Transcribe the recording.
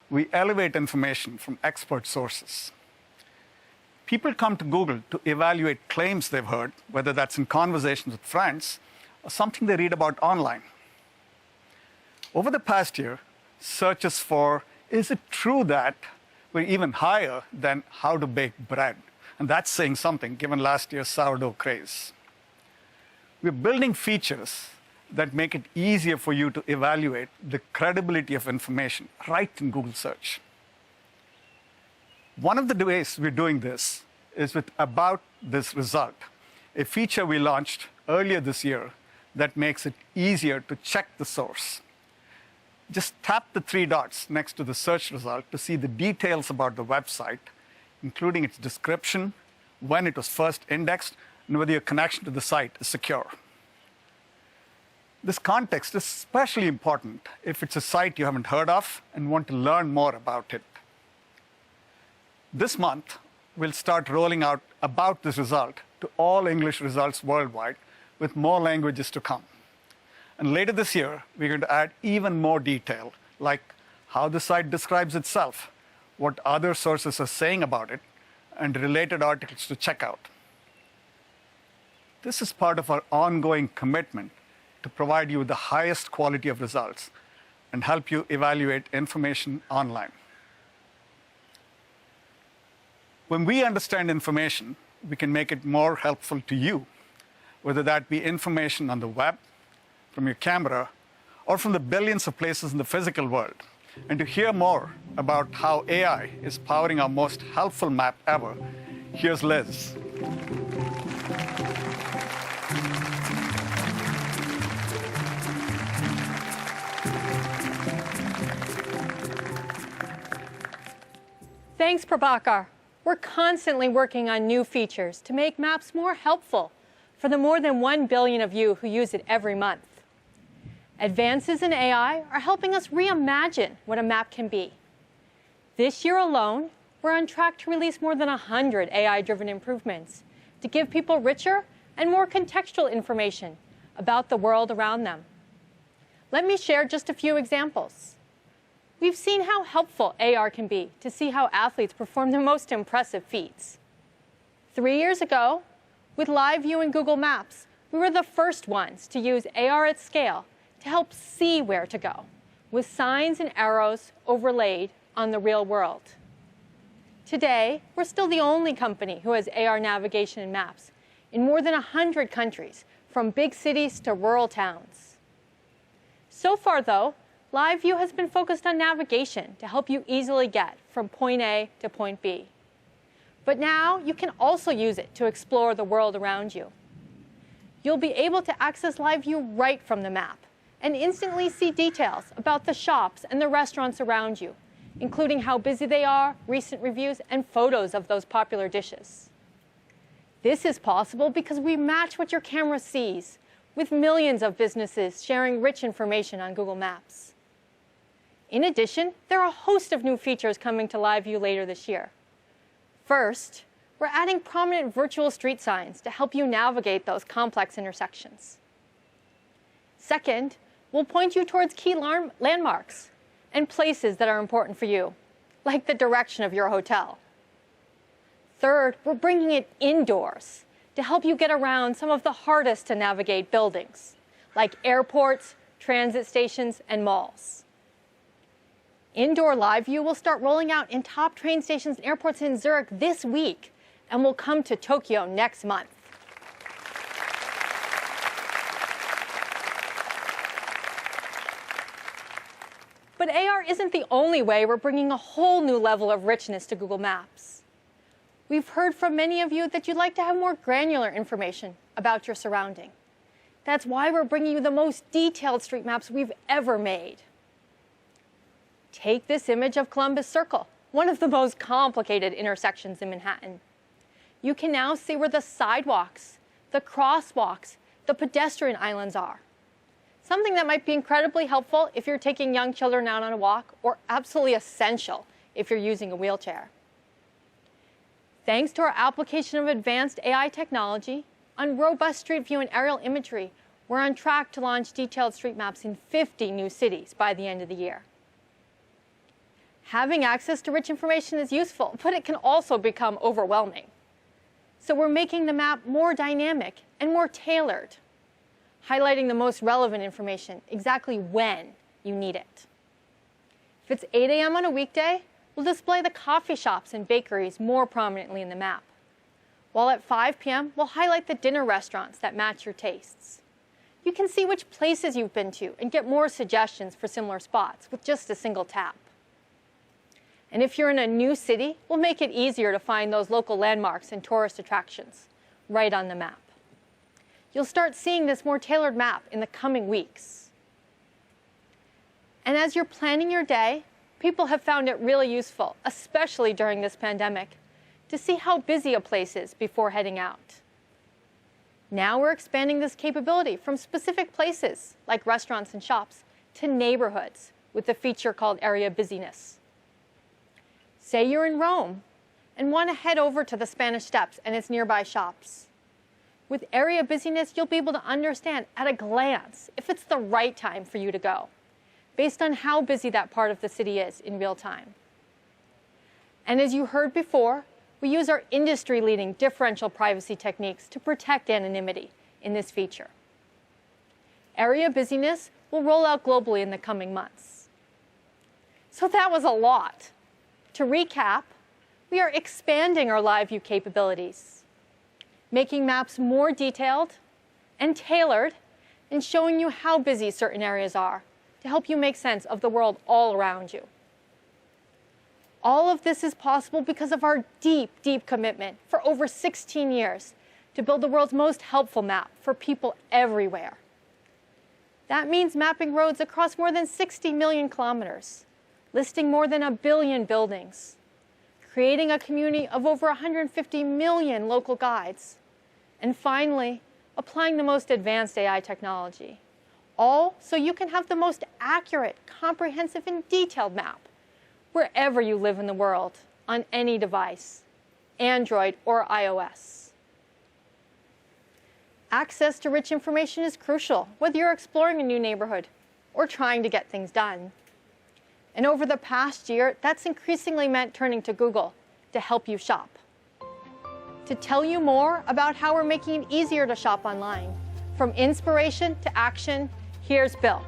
we elevate information from expert sources. People come to Google to evaluate claims they've heard, whether that's in conversations with friends or something they read about online. Over the past year, searches for, is it true that, were even higher than how to bake bread. And that's saying something, given last year's sourdough craze. We're building features that make it easier for you to evaluate the credibility of information right in Google Search. One of the ways we're doing this is with About This Result, a feature we launched earlier this year that makes it easier to check the source. Just tap the 3 dots next to the search result to see the details about the website, including its description, when it was first indexed, and whether your connection to the site is secure. This context is especially important if it's a site you haven't heard of and want to learn more about it. This month, we'll start rolling out About This Result to all English results worldwide, with more languages to come. And later this year, we're going to add even more detail, like how the site describes itself, what other sources are saying about it, and related articles to check out. This is part of our ongoing commitment to provide you with the highest quality of results and help you evaluate information online. When we understand information, we can make it more helpful to you, whether that be information on the web, from your camera, or from the billions of places in the physical world. And to hear more about how AI is powering our most helpful map ever, here's Liz. Thanks, Prabhakar. We're constantly working on new features to make maps more helpful for the more than 1 billion of you who use it every month. Advances in AI are helping us reimagine what a map can be. This year alone, we're on track to release more than 100 AI-driven improvements to give people richer and more contextual information about the world around them. Let me share just a few examples. We've seen how helpful AR can be to see how athletes perform their most impressive feats. 3 years ago, with Live View in Google Maps, we were the first ones to use AR at scale to help see where to go, with signs and arrows overlaid on the real world. Today, we're still the only company who has AR navigation in maps in more than 100 countries, from big cities to rural towns. So far, though, Live View has been focused on navigation to help you easily get from point A to point B. But now you can also use it to explore the world around you. You'll be able to access Live View right from the map and instantly see details about the shops and the restaurants around you, including how busy they are, recent reviews, and photos of those popular dishes. This is possible because we match what your camera sees, with millions of businesses sharing rich information on Google Maps. In addition, there are a host of new features coming to Live View later this year. First, we're adding prominent virtual street signs to help you navigate those complex intersections. Second, we'll point you towards key landmarks and places that are important for you, like the direction of your hotel. Third, we're bringing it indoors to help you get around some of the hardest to navigate buildings, like airports, transit stations, and malls. Indoor Live View will start rolling out in top train stations and airports in Zurich this week, and will come to Tokyo next month. But AR isn't the only way we're bringing a whole new level of richness to Google Maps. We've heard from many of you that you'd like to have more granular information about your surrounding. That's why we're bringing you the most detailed street maps we've ever made. Take this image of Columbus Circle, one of the most complicated intersections in Manhattan. You can now see where the sidewalks, the crosswalks, the pedestrian islands are. Something that might be incredibly helpful if you're taking young children out on a walk, or absolutely essential if you're using a wheelchair. Thanks to our application of advanced AI technology on robust street view and aerial imagery, we're on track to launch detailed street maps in 50 new cities by the end of the year. Having access to rich information is useful, but it can also become overwhelming. So we're making the map more dynamic and more tailored, highlighting the most relevant information exactly when you need it. If it's 8 a.m. on a weekday, we'll display the coffee shops and bakeries more prominently in the map. While at 5 p.m., we'll highlight the dinner restaurants that match your tastes. You can see which places you've been to and get more suggestions for similar spots with just a single tap. And if you're in a new city, we'll make it easier to find those local landmarks and tourist attractions right on the map. You'll start seeing this more tailored map in the coming weeks. And as you're planning your day, people have found it really useful, especially during this pandemic, to see how busy a place is before heading out. Now we're expanding this capability from specific places, like restaurants and shops, to neighborhoods with a feature called Area Busyness. Say you're in Rome and want to head over to the Spanish Steps and its nearby shops. With Area Busyness, you'll be able to understand at a glance if it's the right time for you to go, based on how busy that part of the city is in real time. And as you heard before, we use our industry-leading differential privacy techniques to protect anonymity in this feature. Area Busyness will roll out globally in the coming months. So that was a lot. To recap, we are expanding our live view capabilities, making maps more detailed and tailored, and showing you how busy certain areas are to help you make sense of the world all around you. All of this is possible because of our deep, deep commitment for over 16 years to build the world's most helpful map for people everywhere. That means mapping roads across more than 60 million kilometers, listing more than 1 billion buildings, creating a community of over 150 million local guides, and finally, applying the most advanced AI technology, all so you can have the most accurate, comprehensive, and detailed map wherever you live in the world, on any device, Android or iOS. Access to rich information is crucial, whether you're exploring a new neighborhood or trying to get things done. And over the past year, that's increasingly meant turning to Google to help you shop. To tell you more about how we're making it easier to shop online, from inspiration to action, here's Bill.